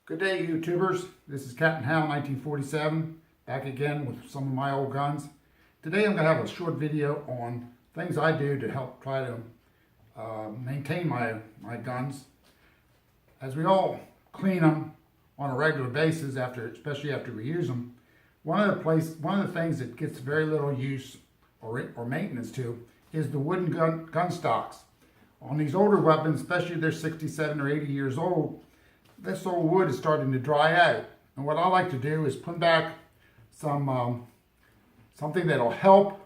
Good day, YouTubers. This is Captain Hal 1947, back again with some of my old guns. Today I'm going to have a short video on things I do to help try to maintain my guns. As we all clean them on a regular basis, especially after we use them, one of the things that gets very little use or maintenance to is the wooden gun stocks. On these older weapons, especially if they're 67 or 80 years old, this old wood is starting to dry out. And what I like to do is put back something that'll help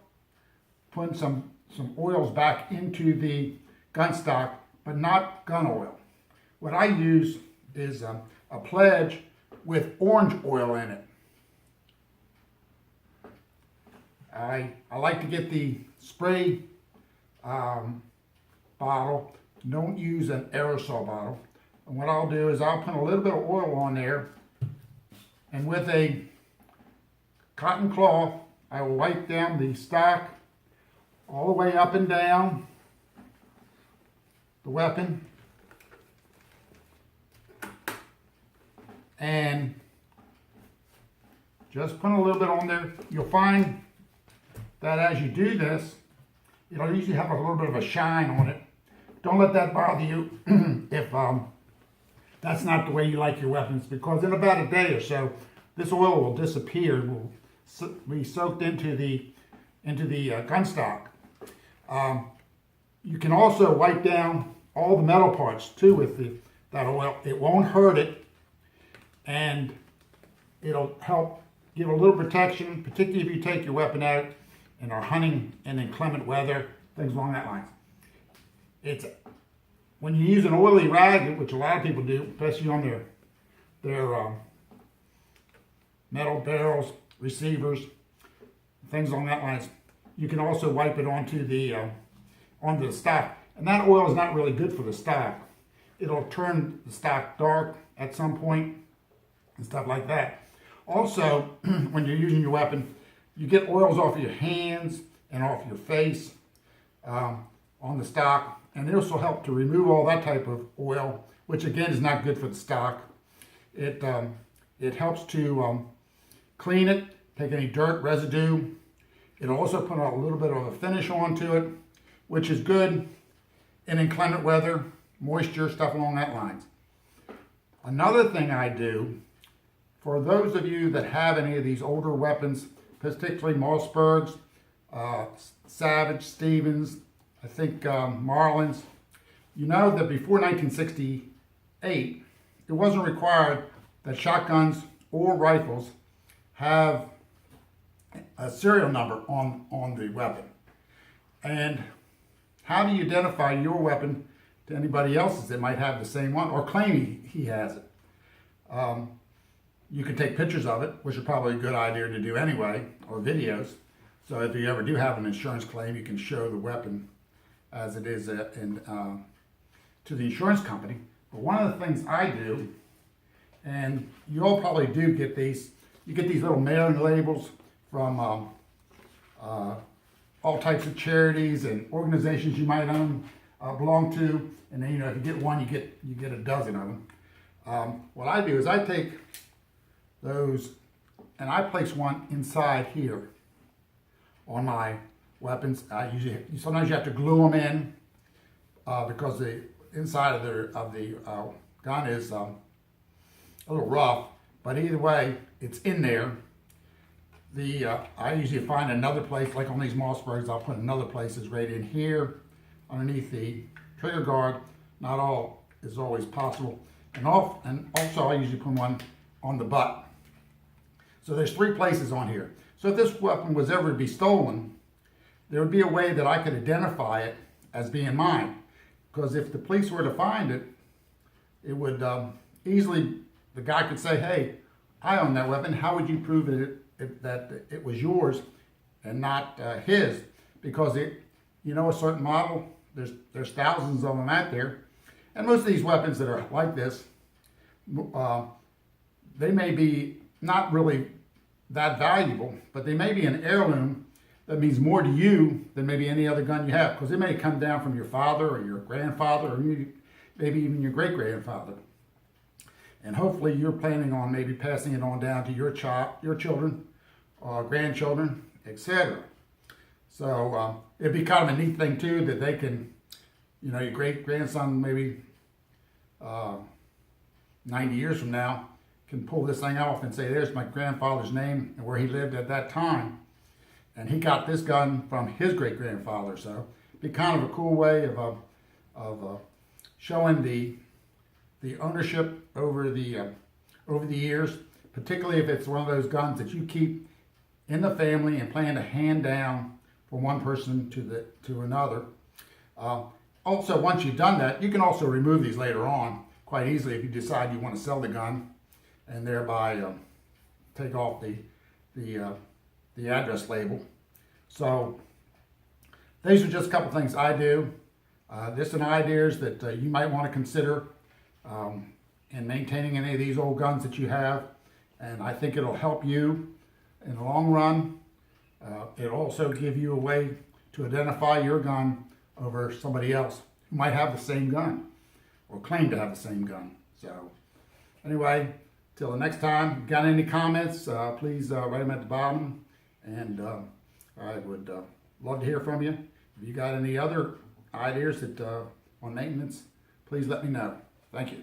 put some oils back into the gun stock, but not gun oil. What I use is a Pledge with orange oil in it. I like to get the spray bottle. Don't use an aerosol bottle. And what I'll do is I'll put a little bit of oil on there, and with a cotton cloth, I will wipe down the stock all the way up and down the weapon, and just put a little bit on there. You'll find that as you do this, it'll usually have a little bit of a shine on it. Don't let that bother you if that's not the way you like your weapons, because in about a day or so, this oil will disappear, will be soaked into the gun stock. You can also wipe down all the metal parts too with that oil. It won't hurt it, and it'll help give a little protection, particularly if you take your weapon out and are hunting in inclement weather, things along that line. When you use an oily rag, which a lot of people do, especially on their metal barrels, receivers, things along that lines, you can also wipe it onto the stock. And that oil is not really good for the stock. It'll turn the stock dark at some point and stuff like that. Also, when you're using your weapon, you get oils off your hands and off your face on the stock. And it also helps to remove all that type of oil, which again is not good for the stock. It helps to clean it, take any dirt, residue. It'll also put a little bit of a finish onto it, which is good in inclement weather, moisture, stuff along that lines. Another thing I do, for those of you that have any of these older weapons, particularly Mossbergs, Savage, Stevens, I think Marlins, you know that before 1968, it wasn't required that shotguns or rifles have a serial number on the weapon. And how do you identify your weapon to anybody else's that might have the same one or claim he has it? You can take pictures of it, which is probably a good idea to do anyway, or videos. So if you ever do have an insurance claim, you can show the weapon as it is to the insurance company. But one of the things I do, and you all probably do get these, you get these little mailing labels from all types of charities and organizations you might belong to, and then if you get one, you get a dozen of them. What I do is I take those and I place one inside here on my weapons. Sometimes you have to glue them in because the inside of the gun is a little rough, but either way, it's in there. I usually find another place, like on these Mossbergs, I'll put another place is right in here underneath the trigger guard. Not all is always possible, and also I usually put one on the butt. So there's 3 places on here. So if this weapon was ever to be stolen, there would be a way that I could identify it as being mine. Because if the police were to find it, it would easily, the guy could say, hey, I own that weapon. How would you prove that it was yours and not his? Because a certain model, there's thousands of them out there. And most of these weapons that are like this, they may be not really that valuable, but they may be an heirloom that means more to you than maybe any other gun you have, because it may come down from your father or your grandfather or maybe even your great-grandfather. And hopefully you're planning on maybe passing it on down to your children, grandchildren, etc. So it'd be kind of a neat thing too that they can, you know, your great grandson maybe 90 years from now can pull this thing off and say, there's my grandfather's name and where he lived at that time. And he got this gun from his great grandfather. So it'd be kind of a cool way of showing the ownership over the years, particularly if it's one of those guns that you keep in the family and plan to hand down from one person to another. Also, once you've done that, you can also remove these later on quite easily if you decide you want to sell the gun, and thereby take off the address label. So these are just a couple things I do. Just some ideas that you might want to consider in maintaining any of these old guns that you have, and I think it'll help you in the long run. It'll also give you a way to identify your gun over somebody else who might have the same gun or claim to have the same gun. So anyway, till the next time, if you got any comments, please write them at the bottom, and I would love to hear from you. If you got any other ideas that on maintenance, please let me know. Thank you.